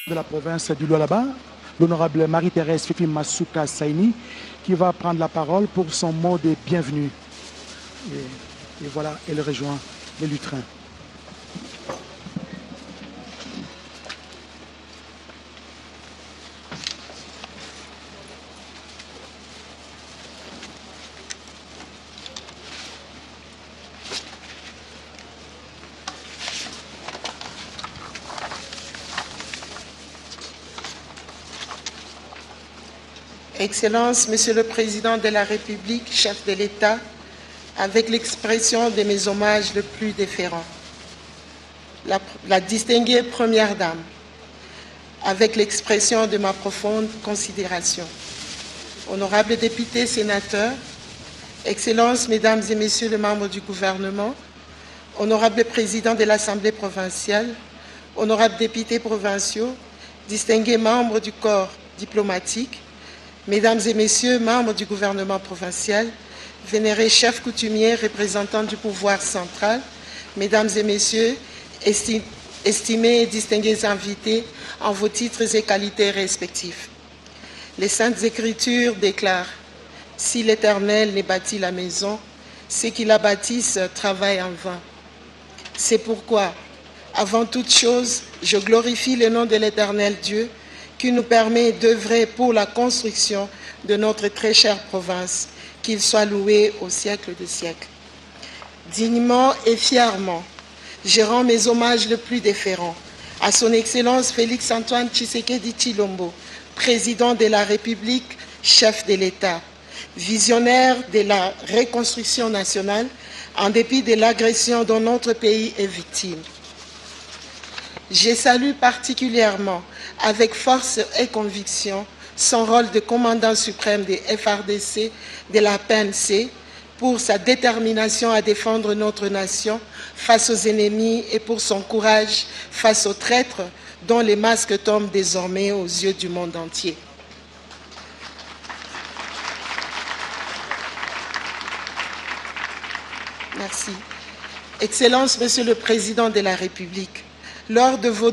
de la province du Lualaba, l'honorable Marie-Thérèse Fifi Masuka Saini, qui va prendre la parole pour son mot de bienvenue. Et voilà, elle rejoint les lutrins. Excellences, Monsieur le Président de la République, chef de l'État, avec l'expression de mes hommages le plus déférents. La distinguée Première Dame, avec l'expression de ma profonde considération. Honorables députés, sénateurs, Excellences, Mesdames et Messieurs les membres du gouvernement, honorables présidents de l'Assemblée provinciale, honorables députés provinciaux, distingués membres du corps diplomatique, Mesdames et Messieurs, membres du gouvernement provincial, vénérés chefs coutumiers, représentants du pouvoir central, Mesdames et Messieurs, estimés et distingués invités en vos titres et qualités respectifs. Les Saintes Écritures déclarent « Si l'Éternel n'ait bâti la maison, ceux qui la bâtissent travaillent en vain. » C'est pourquoi, avant toute chose, je glorifie le nom de l'Éternel Dieu, qui nous permet d'œuvrer pour la construction de notre très chère province, qu'il soit loué au siècle des siècles. Dignement et fièrement, je rends mes hommages les plus déférents à son Excellence Félix-Antoine Tshisekedi Tshilombo, président de la République, chef de l'État, visionnaire de la reconstruction nationale, en dépit de l'agression dont notre pays est victime. Je salue particulièrement, avec force et conviction, son rôle de commandant suprême des FARDC de la PNC pour sa détermination à défendre notre nation face aux ennemis et pour son courage face aux traîtres dont les masques tombent désormais aux yeux du monde entier. Merci. Excellence, Monsieur le Président de la République, lors de vos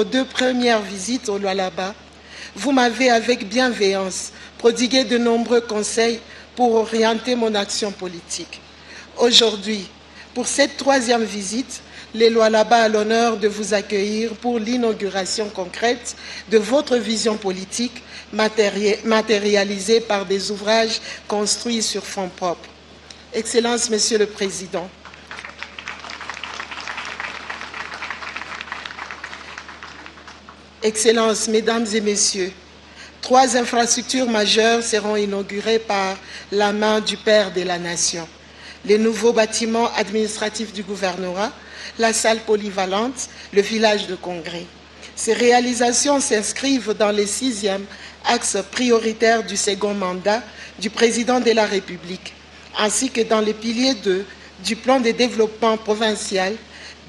deux premières visites au Lualaba, vous m'avez avec bienveillance prodigué de nombreux conseils pour orienter mon action politique. Aujourd'hui, pour cette troisième visite, le Lualaba a l'honneur de vous accueillir pour l'inauguration concrète de votre vision politique matérialisée par des ouvrages construits sur fonds propres. Excellence, Monsieur le Président, Excellences, Mesdames et Messieurs, 3 infrastructures majeures seront inaugurées par la main du Père de la Nation. Les nouveaux bâtiments administratifs du gouvernorat, la salle polyvalente, le village de congrès. Ces réalisations s'inscrivent dans les 6e axes prioritaires du second mandat du Président de la République, ainsi que dans les piliers 2 du plan de développement provincial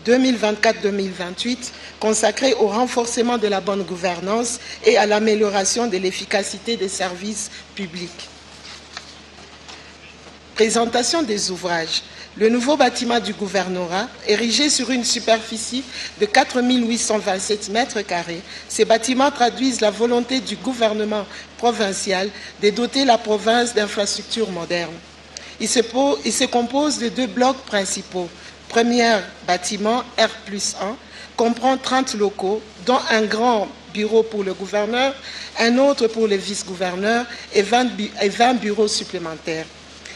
2024-2028, consacré au renforcement de la bonne gouvernance et à l'amélioration de l'efficacité des services publics. Présentation des ouvrages. Le nouveau bâtiment du gouvernorat, érigé sur une superficie de 4 827 mètres carrés, ces bâtiments traduisent la volonté du gouvernement provincial de doter la province d'infrastructures modernes. Il se compose de 2 blocs principaux. Premier bâtiment, R+1, comprend 30 locaux, dont un grand bureau pour le gouverneur, un autre pour le vice-gouverneur et 20 bureaux supplémentaires.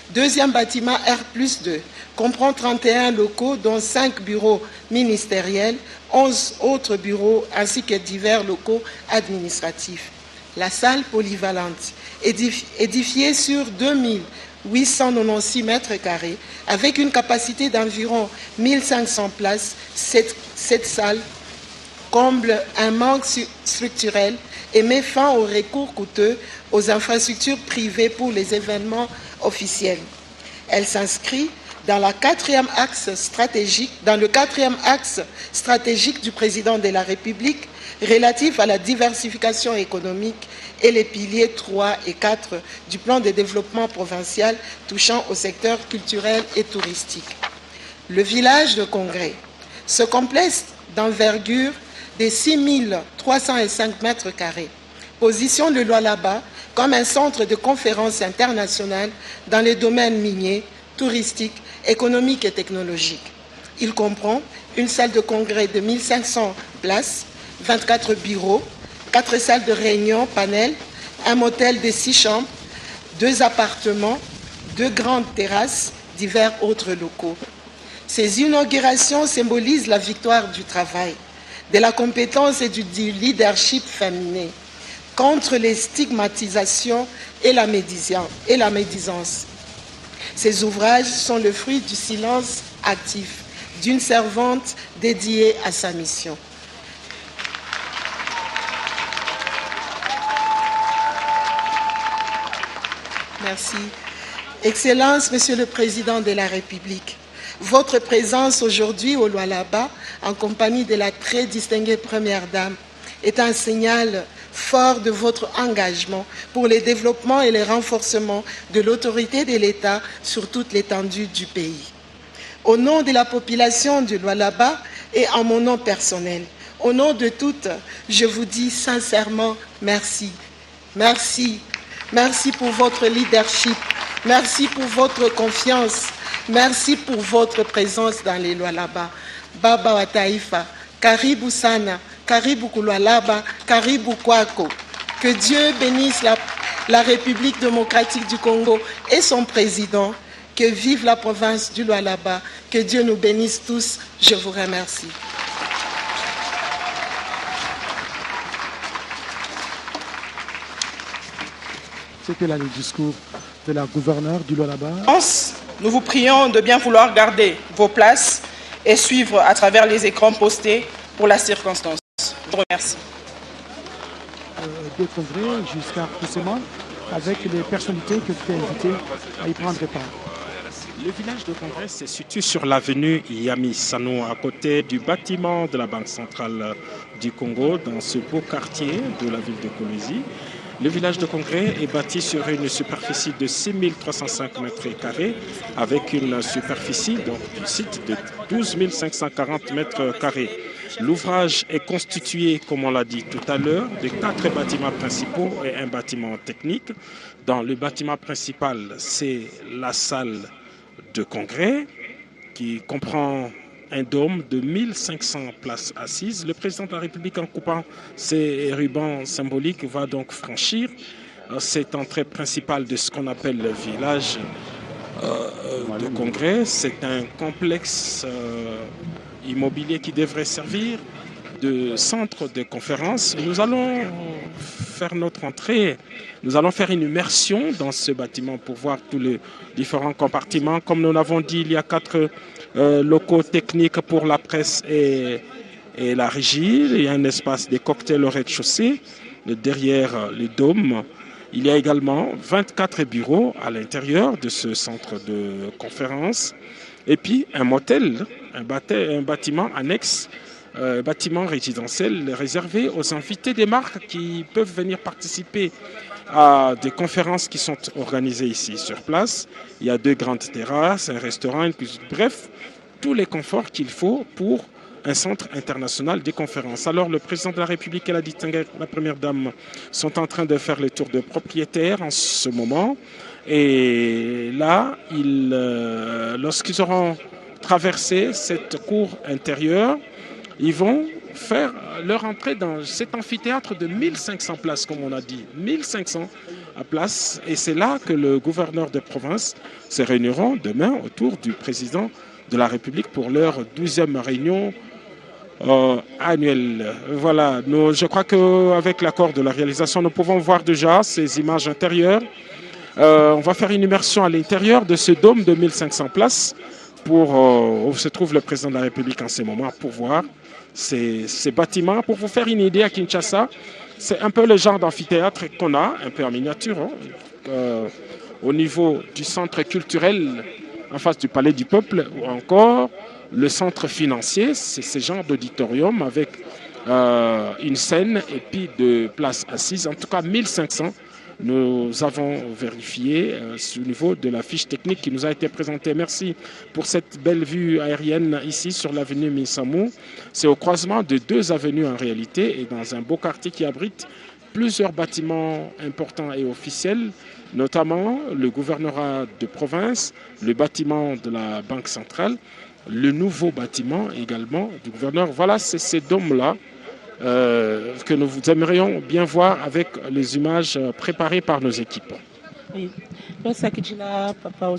Deuxième bâtiment, R+2, comprend 31 locaux, dont 5 bureaux ministériels, 11 autres bureaux ainsi que divers locaux administratifs. La salle polyvalente, édifiée sur 2896 mètres carrés, avec une capacité d'environ 1500 places, cette salle comble un manque structurel et met fin au recours coûteux aux infrastructures privées pour les événements officiels. Elle s'inscrit dans le 4e axe stratégique du Président de la République relatif à la diversification économique et les piliers 3 et 4 du plan de développement provincial touchant au secteur culturel et touristique. Le village de congrès. Ce complexe d'envergure de 6 305 mètres carrés positionne le Lualaba comme un centre de conférences internationales dans les domaines miniers, touristiques, économiques et technologiques. Il comprend une salle de congrès de 1500 places, 24 bureaux, 4 salles de réunion, panels, un motel de 6 chambres, 2 appartements, 2 grandes terrasses, divers autres locaux. Ces inaugurations symbolisent la victoire du travail, de la compétence et du leadership féminin contre les stigmatisations et la médisance. Ces ouvrages sont le fruit du silence actif d'une servante dédiée à sa mission. Merci. Excellence, Monsieur le Président de la République, votre présence aujourd'hui au Lualaba, en compagnie de la très distinguée Première Dame, est un signal fort de votre engagement pour le développement et le renforcement de l'autorité de l'État sur toute l'étendue du pays. Au nom de la population du Lualaba et en mon nom personnel, au nom de toutes, je vous dis sincèrement merci. Merci. Merci pour votre leadership. Merci pour votre confiance. Merci pour votre présence dans les Lualaba. Baba wa Taifa, karibu sana, karibu Lualaba, karibu kwako. Que Dieu bénisse la République démocratique du Congo et son président. Que vive la province du Lualaba. Que Dieu nous bénisse tous. Je vous remercie. C'était là le discours de la gouverneure du Lualaba. Nous vous prions de bien vouloir garder vos places et suivre à travers les écrans postés pour la circonstance. Je vous remercie. Des congrès jusqu'à récemment avec les personnalités que tu as invitées à y prendre part. Le village de congrès se situe sur l'avenue Yami Sano, à côté du bâtiment de la Banque centrale du Congo, dans ce beau quartier de la ville de Kolwezi. Le village de congrès est bâti sur une superficie de 6 305 mètres carrés, avec une superficie donc, du site de 12 540 mètres carrés. L'ouvrage est constitué, comme on l'a dit tout à l'heure, de 4 bâtiments principaux et un bâtiment technique. Dans le bâtiment principal, c'est la salle de congrès qui comprend un dôme de 1500 places assises. Le président de la République, en coupant ses rubans symboliques, va donc franchir cette entrée principale de ce qu'on appelle le village de congrès. C'est un complexe immobilier qui devrait servir de centre de conférence. Nous allons faire notre entrée, nous allons faire une immersion dans ce bâtiment pour voir tous les différents compartiments. Comme nous l'avons dit, il y a 4 locaux techniques pour la presse et la régie. Il y a un espace des cocktails au rez-de-chaussée, derrière le dôme. Il y a également 24 bureaux à l'intérieur de ce centre de conférence. Et puis un motel, un bâtiment annexe, bâtiment résidentiel réservé aux invités des marques qui peuvent venir participer à des conférences qui sont organisées ici sur place. Il y a 2 grandes terrasses, un restaurant, une cuisine, bref, tous les conforts qu'il faut pour un centre international des conférences. Alors le président de la République et la Première Dame sont en train de faire le tour de propriétaires en ce moment. Et là, lorsqu'ils auront traversé cette cour intérieure, ils vont faire leur entrée dans cet amphithéâtre de 1500 places, comme on a dit, 1500 places. Et c'est là que le gouverneur de province se réuniront demain autour du président de la République pour leur 12e réunion annuelle. Voilà, je crois qu'avec l'accord de la réalisation, nous pouvons voir déjà ces images intérieures. On va faire une immersion à l'intérieur de ce dôme de 1500 places où se trouve le président de la République en ce moment pour voir ces bâtiments. Pour vous faire une idée, à Kinshasa, c'est un peu le genre d'amphithéâtre qu'on a, un peu en miniature, au niveau du centre culturel en face du Palais du Peuple, ou encore le centre financier, c'est ce genre d'auditorium avec une scène et puis de places assises, en tout cas 1500 Nous avons vérifié au niveau de la fiche technique qui nous a été présentée. Merci pour cette belle vue aérienne ici sur l'avenue Misamou. C'est au croisement de 2 avenues en réalité et dans un beau quartier qui abrite plusieurs bâtiments importants et officiels, notamment le gouvernorat de province, le bâtiment de la Banque centrale, le nouveau bâtiment également du gouverneur. Voilà, c'est ces dômes-là que nous aimerions bien voir avec les images préparées par nos équipes. Oui. Tosakijila papa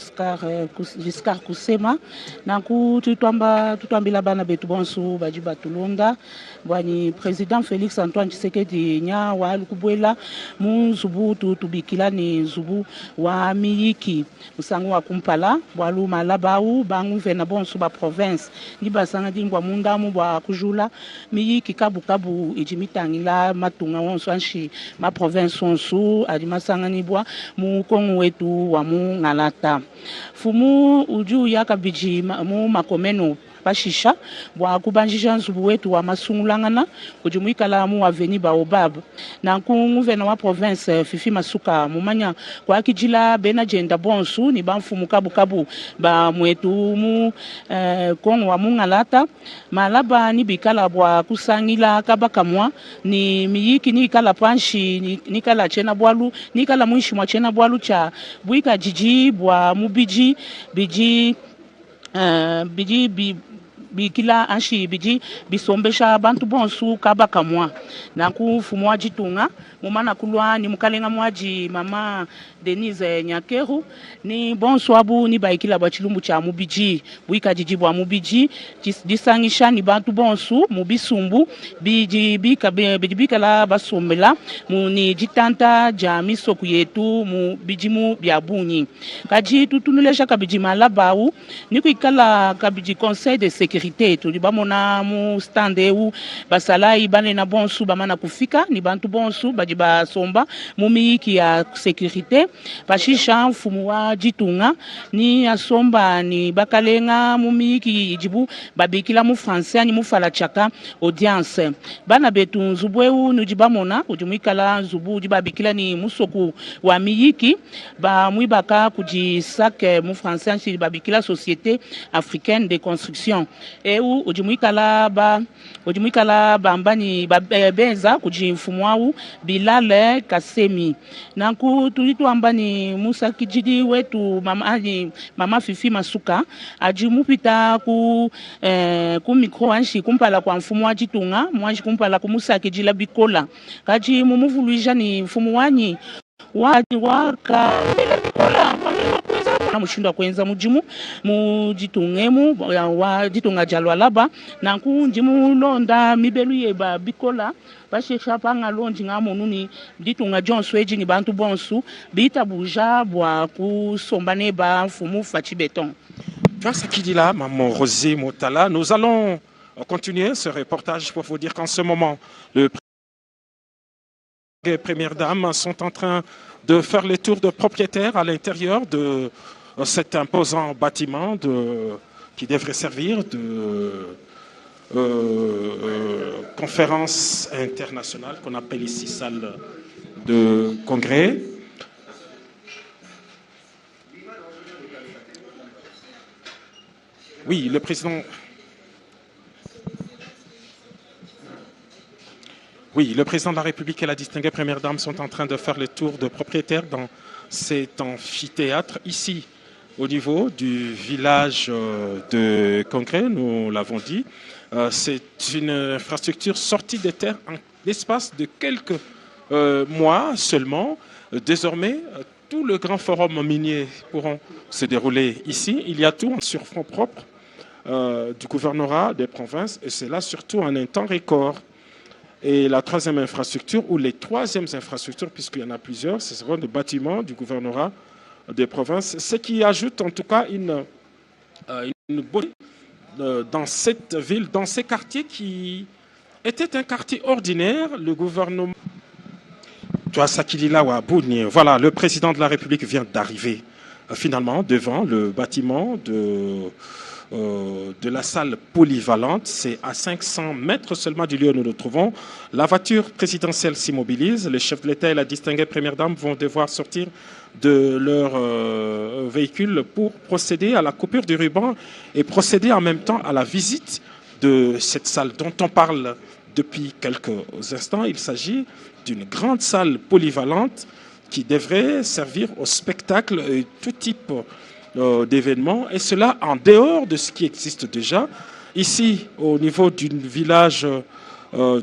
Giscard kusema na tutwambila bana betu bonsu baji batulonda bwani president Félix Antoine Tshisekedi nya wa lukubwela munzubu tubikila ni zubu wa miyiki musango wa kumpala bwalu malabau bangu vena bonsu ba province ni basanga dingwa mundamu bwa kujula miyiki kabu ijimitangila matunga wonso anshi ma province wonsu adimasanga ni bwa mu kongo wetu wa mu ngalata fumu uju yakabiji mu makomeno pashisha bwa kubanjisha nzubu wetu wa masungulangana kujumuikala mu aveni Baobab na nguvena wa province Fifi Masuka mumanya kwa kijila bena jenda bonsu ni bamfumu kabu ba mwetu mu kongo wa mu ngalata malaba ni bikala bwa kusangila kabakamwa ni miyiki ni kala panshi ni kala chena bwalu ni kala mwishi mwa chena bwalu cha buika jiji bwa mubiji biji bikila anshi biji bisombesha bantu bonsu kabaka mwa na kufumwa jitunga mumana kulwa ni mukalenga mwaji mama Denise Nyakeru ni bonsu abu ni baikila bachilumbu cha mubiji buika jiji bwa mubiji disangisha ni bantu bonsu mubisumbu biji bika la basomela muni jitanta ja misoku yetu mu bijimu bya bunyi kaji tutunulesha kabiji malabau ni kuikala kabiji conseil de sécurité tuli bamona mu stande u basalai bane na bonsu bamana kufika ni bantu bonsu baji basomba mu miyiki ya sécurité bashisha mfumu wa jitunga ni asomba ni bakalenga mu miyiki ijibu babikila mu français ni mu fala chaka audience bana betu nzubweu nujibamona ujumuikala nzubu ujibabikila ni musoku wa miyiki ba mwibaka kujisake mu français ni babikila société africaine de construction eu ujumuikala bambani benza kujimfumwau Bilale Kasemi nanku tulitu ambani Musa Kijidi wetu mama Fifi Masuka ajimupita ku micro anshi kumpala kwa mfumu wa jitunga mwanji kumpala ku Musa Kijila bikola kaji mumuvuluja ni mfumu wanyi waka bikola na mushindo kwenza mujimu mujitungemu wa jitunga jalwa laba na kunjimu londa mibelu yeba bikola bashesha panga lonji ngamo nuni jitunga Johnson eji ni bantu bonsu bita buja bwa kusombane ba mfumu fachi beton. Grâce à Kidila, maman Rosé Motala, nous allons continuer ce reportage pour vous dire qu'en ce moment, les premières dames sont en train de faire les tours de propriétaires à l'intérieur de cet imposant bâtiment qui devrait servir de conférence internationale qu'on appelle ici salle de congrès. Oui, le président de la République et la distinguée première dame sont en train de faire le tour de propriétaires dans cet amphithéâtre ici au niveau du village de Congrès, nous l'avons dit. C'est une infrastructure sortie des terres en l'espace de quelques mois seulement. Désormais, tout le grand forum minier pourront se dérouler ici. Il y a tout sur fonds propres du gouvernorat des provinces et c'est là surtout en un temps record. Et la troisième infrastructure, ou les troisièmes infrastructures, puisqu'il y en a plusieurs, ce seront des bâtiments du gouvernorat des provinces, ce qui ajoute en tout cas une beauté dans cette ville, dans ces quartiers qui étaient un quartier ordinaire. Le gouvernement... Voilà, le président de la République vient d'arriver finalement devant le bâtiment de la salle polyvalente. C'est à 500 mètres seulement du lieu où nous nous trouvons. La voiture présidentielle s'immobilise. Le chef de l'État et la distinguée première dame vont devoir sortir de leur véhicule pour procéder à la coupure du ruban et procéder en même temps à la visite de cette salle dont on parle depuis quelques instants. Il s'agit d'une grande salle polyvalente qui devrait servir au spectacle et tout type d'événements, et cela en dehors de ce qui existe déjà. Ici, au niveau du village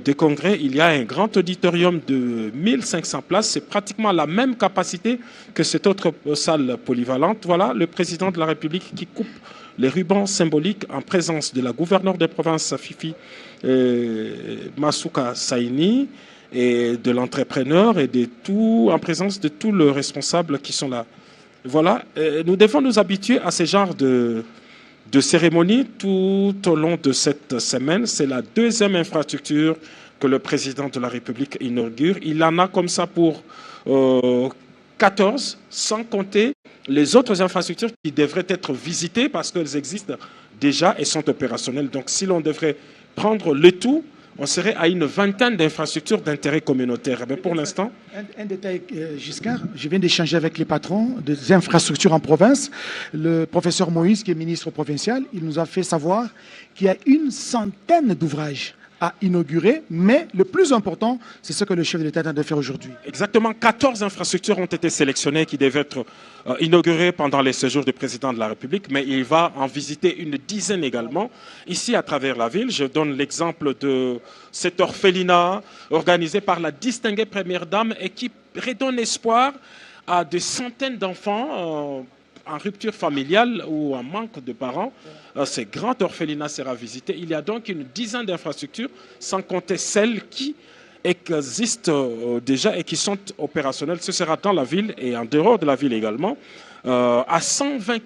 des congrès, il y a un grand auditorium de 1500 places. C'est pratiquement la même capacité que cette autre salle polyvalente. Voilà le président de la République qui coupe les rubans symboliques en présence de la gouverneure de province Fifi Masuka Saini et de l'entrepreneur et de tout, en présence de tous les responsables qui sont là. Voilà, nous devons nous habituer à ce genre de cérémonie tout au long de cette semaine. C'est la deuxième infrastructure que le président de la République inaugure. Il en a comme ça pour 14, sans compter les autres infrastructures qui devraient être visitées parce qu'elles existent déjà et sont opérationnelles. Donc si l'on devrait prendre le tout, on serait à une vingtaine d'infrastructures d'intérêt communautaire. Mais pour l'instant... Un détail, Giscard, je viens d'échanger avec les patrons des infrastructures en province. Le professeur Moïse, qui est ministre provincial, il nous a fait savoir qu'il y a une centaine d'ouvrages à inaugurer, mais le plus important, c'est ce que le chef de l'État est en train de faire aujourd'hui. Exactement, 14 infrastructures ont été sélectionnées qui devaient être inaugurées pendant les séjours du président de la République, mais il va en visiter une dizaine également, ici à travers la ville. Je donne l'exemple de cet orphelinat organisé par la distinguée première dame et qui redonne espoir à des centaines d'enfants en rupture familiale ou en manque de parents. Ce grand orphelinat sera visité. Il y a donc une dizaine d'infrastructures, sans compter celles qui existent déjà et qui sont opérationnelles. Ce sera dans la ville et en dehors de la ville également, à 120